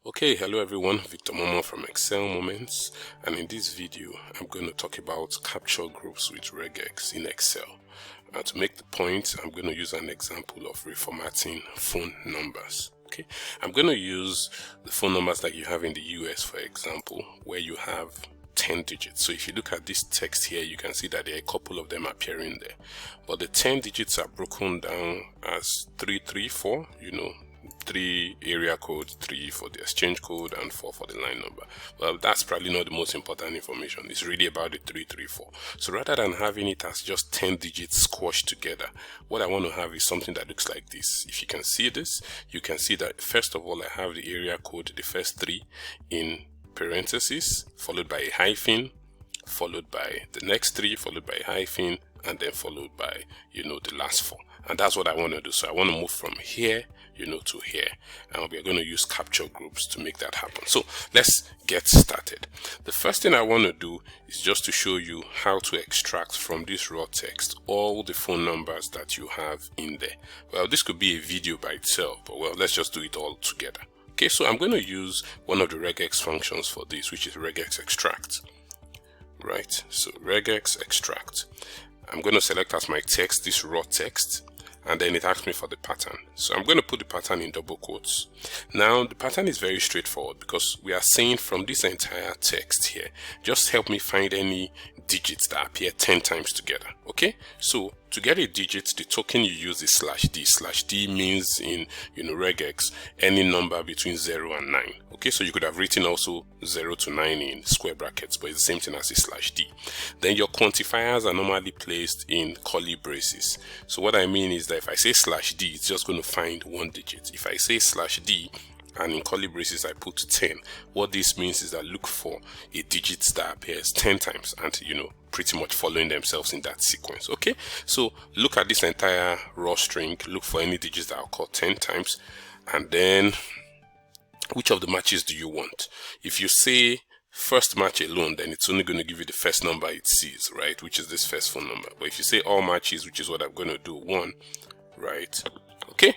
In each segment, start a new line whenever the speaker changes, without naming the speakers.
Okay, hello everyone, Victor Momo from Excel Moments, and in this video I'm going to talk about capture groups with Regex in Excel. To make the point, I'm going to use an example of reformatting phone numbers. Okay, I'm going to use the phone numbers like you have in the US, for example, where you have 10 digits. So if you look at this text here, you can see that there are a couple of them appearing there, but the 10 digits are broken down as 334, 3 area code, 3 for the exchange code, and 4 for the line number. Well, that's probably not the most important information. It's really about the 334. So rather than having it as just 10 digits squashed together, what I want to have is something that looks like this. If you can see this, you can see that first of all I have the area code, the first 3 in parentheses, followed by a hyphen, followed by the next 3, followed by a hyphen, and then followed by the last 4. And that's what I want to do. So I want to move from here to here, and we are going to use capture groups to make that happen. So let's get started. The first thing I want to do is just to show you how to extract from this raw text all the phone numbers that you have in there. Well, this could be a video by itself, but well, let's just do it all together. Okay, so I'm going to use one of the regex functions for this, which is regex extract. Right, so regex extract. I'm going to select as my text this raw text, and then it asks me for the pattern. So I'm going to put the pattern in double quotes. Now the pattern is very straightforward because we are saying from this entire text here, just help me find any digits that appear 10 times together. Okay, so to get a digit, the token you use is /d. /d means in regex any number between 0 and 9. Okay, so you could have written also 0 to 9 in square brackets, but it's the same thing as a /d. Then your quantifiers are normally placed in curly braces. So what I mean is that if I say /d, it's just going to find one digit. If I say /d and in curly braces I put 10, what this means is that look for a digit that appears 10 times and pretty much following themselves in that sequence. Okay, so look at this entire raw string, look for any digits that occur 10 times, and then which of the matches do you want? If you say first match alone, then it's only going to give you the first number it sees, right, which is this first phone number. But if you say all matches, which is what I'm going to do, 1, right? Okay,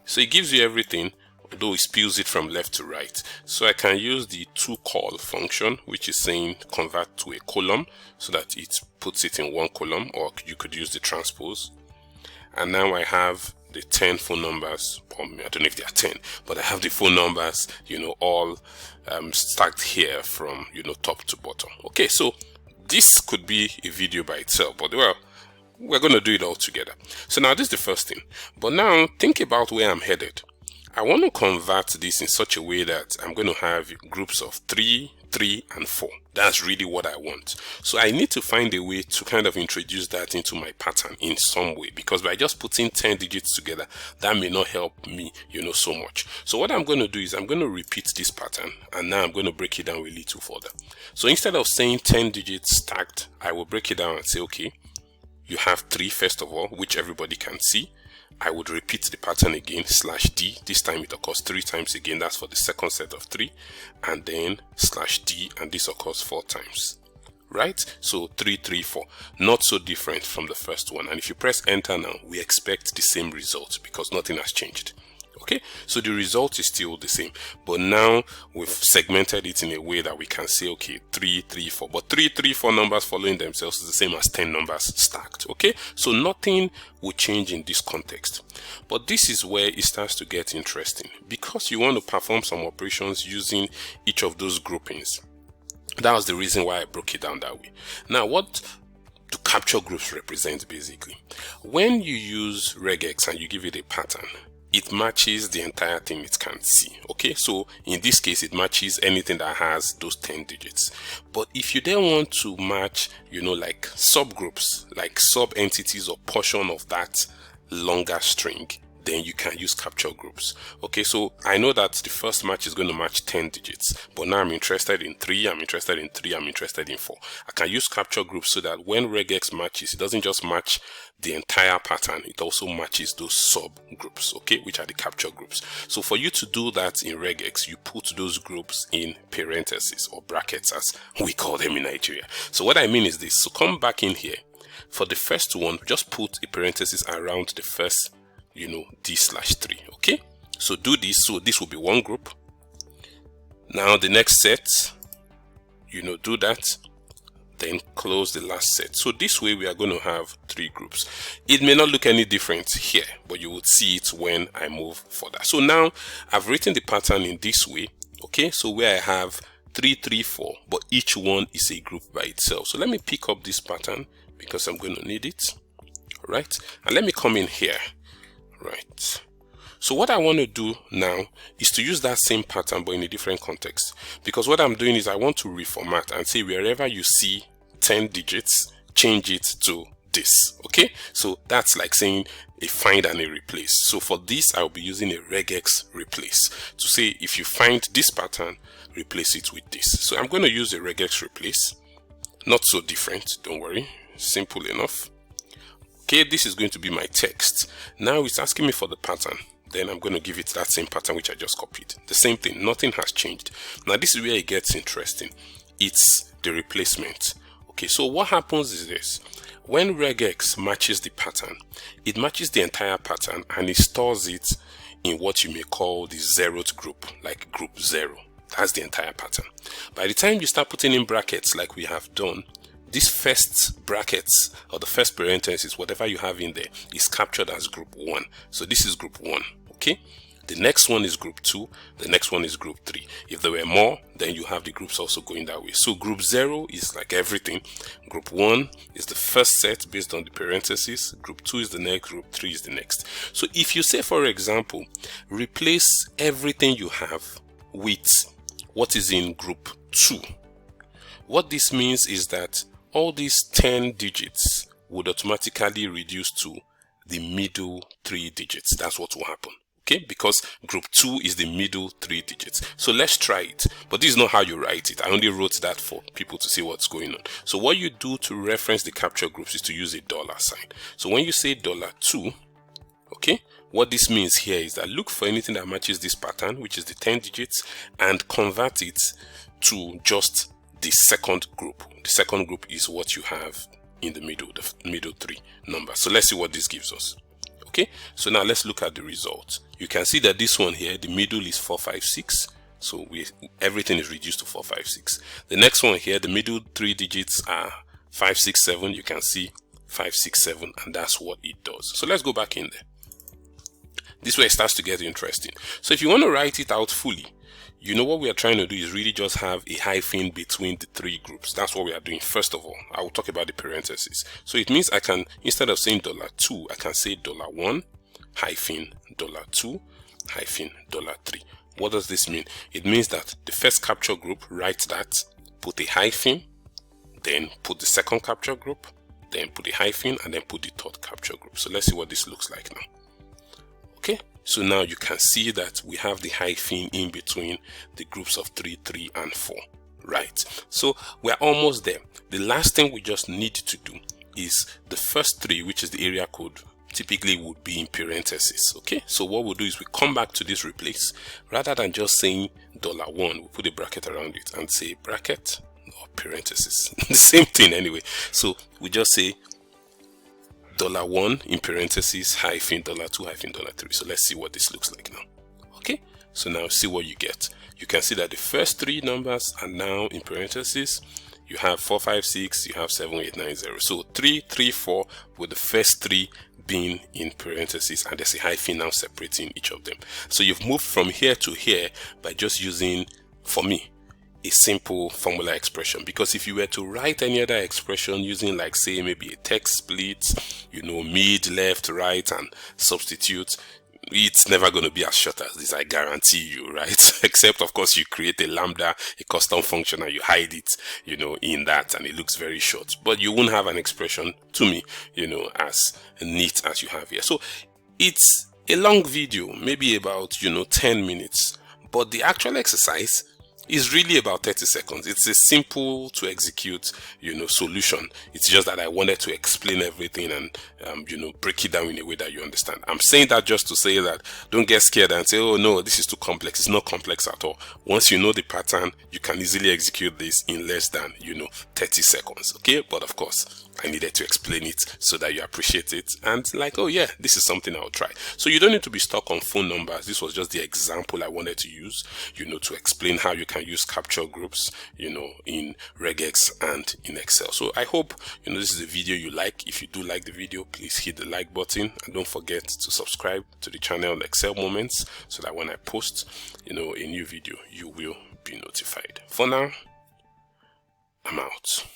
so it gives you everything, although it spills it from left to right. So I can use the toCall function, which is saying convert to a column, so that it puts it in one column, or you could use the transpose. And now I have the 10 phone numbers, I don't know if they are 10, but I have the phone numbers, all stacked here from, top to bottom. Okay, so this could be a video by itself, but well, we're going to do it all together. So now this is the first thing, but now think about where I'm headed. I want to convert this in such a way that I'm going to have groups of 3, 3, and 4. That's really what I want. So I need to find a way to kind of introduce that into my pattern in some way, because by just putting 10 digits together, that may not help me, so much. So what I'm going to do is I'm going to repeat this pattern, and now I'm going to break it down a little further. So instead of saying 10 digits stacked, I will break it down and say, okay, you have 3 first of all, which everybody can see. I would repeat the pattern again, /d. This time it occurs 3 times again. That's for the second set of 3. And then /d, and this occurs 4 times. Right? So 3, 3, 4. Not so different from the first one. And if you press enter now, we expect the same result because nothing has changed. Okay, so the result is still the same, but now we've segmented it in a way that we can say, okay, 3, 3, 4, but 3, 3, 4 numbers following themselves is the same as 10 numbers stacked. Okay, so nothing will change in this context, but this is where it starts to get interesting because you want to perform some operations using each of those groupings. That was the reason why I broke it down that way. Now, what do capture groups represent basically? When you use regex and you give it a pattern, it matches the entire thing it can see. Okay, so in this case it matches anything that has those 10 digits. But if you then want to match like subgroups, like sub entities or portion of that longer string, then you can use capture groups. Okay, so I know that the first match is going to match 10 digits, but now I'm interested in 3, I'm interested in 3, I'm interested in 4. I can use capture groups so that when regex matches, it doesn't just match the entire pattern, it also matches those subgroups, okay, which are the capture groups. So for you to do that in regex, you put those groups in parentheses or brackets as we call them in Nigeria. So what I mean is this, so come back in here. For the first one, just put a parenthesis around the first d/3. Okay, so do this. So this will be one group, Now the next set, do that, then close the last set. So this way we are going to have 3 groups. It may not look any different here, but you would see it when I move further. So now I've written the pattern in this way, okay? So where I have 3, 3, 4, but each one is a group by itself. So let me pick up this pattern because I'm going to need it, all right? And let me come in here, right? So what I want to do now is to use that same pattern but in a different context, because what I'm doing is I want to reformat and say wherever you see 10 digits, change it to this, okay? So that's like saying a find and a replace. So for this, I'll be using a regex replace to say if you find this pattern, replace it with this. So I'm going to use a regex replace. Not so different, don't worry, simple enough. Okay, this is going to be my text. Now it's asking me for the pattern. Then I'm going to give it that same pattern which I just copied. The same thing, nothing has changed. Now this is where it gets interesting. It's the replacement. Okay, so what happens is this. When regex matches the pattern, it matches the entire pattern and it stores it in what you may call the 0th group, like group 0. That's the entire pattern. By the time you start putting in brackets like we have done, this first brackets or the first parenthesis, whatever you have in there, is captured as group 1. So this is group 1, okay? The next one is group 2, the next one is group 3. If there were more, then you have the groups also going that way. So group 0 is like everything. Group 1 is the first set based on the parentheses. Group 2 is the next, group 3 is the next. So if you say, for example, replace everything you have with what is in group 2, what this means is that all these 10 digits would automatically reduce to the middle 3 digits. That's what will happen. Okay, because group 2 is the middle 3 digits. So let's try it. But this is not how you write it. I only wrote that for people to see what's going on. So what you do to reference the capture groups is to use a dollar sign. So when you say $2, okay, what this means here is that look for anything that matches this pattern, which is the 10 digits, and convert it to just the second group. The second group is what you have in the middle, the middle 3 numbers. So let's see what this gives us. Okay, so now let's look at the result. You can see that this one here, the middle is 456. So everything is reduced to 456. The next one here, the middle 3 digits are 567. You can see 567, and that's what it does. So let's go back in there. This way it starts to get interesting. So if you want to write it out fully, what we are trying to do is really just have a hyphen between the 3 groups. That's what we are doing. First of all, I will talk about the parentheses. So it means I can, instead of saying $2, I can say $1 hyphen $2 hyphen $3. What does this mean? It means that the first capture group, write that, put a hyphen, then put the second capture group, then put a hyphen, and then put the third capture group. So let's see what this looks like now. Okay, so now you can see that we have the hyphen in between the groups of 3, 3, and 4. Right, so we're almost there. The last thing we just need to do is the first 3, which is the area code, typically would be in parentheses. Okay, so what we'll do is we come back to this replace. Rather than just saying $1, we put a bracket around it and say bracket or parentheses. The same thing anyway. So we just say $1 in parentheses hyphen $2 hyphen $3. So let's see what this looks like now. Okay, so now see what you get. You can see that the first 3 numbers are now in parentheses. You have 456, you have 7890. So 3, 3, 4 with the first 3 being in parentheses, and there's a hyphen now separating each of them. So you've moved from here to here by just using, for me, a simple formula expression. Because if you were to write any other expression using, like, say, maybe a text split, mid, left, right, and substitute, it's never going to be as short as this, I guarantee you, right? Except, of course, you create a lambda, a custom function, and you hide it, in that, and it looks very short. But you won't have an expression, to me, as neat as you have here. So it's a long video, maybe about, 10 minutes. But the actual exercise is really about 30 seconds. It's a simple to execute, solution. It's just that I wanted to explain everything and, break it down in a way that you understand. I'm saying that just to say that don't get scared and say, oh no, this is too complex. It's not complex at all. Once you know the pattern, you can easily execute this in less than, 30 seconds. Okay. But of course, I needed to explain it so that you appreciate it and like, oh yeah, this is something I'll try. So you don't need to be stuck on phone numbers. This was just the example I wanted to use, to explain how you can use capture groups, in Regex and in Excel. So I hope, this is a video you like. If you do like the video, please hit the like button and don't forget to subscribe to the channel Excel Moments so that when I post, a new video, you will be notified. For now, I'm out.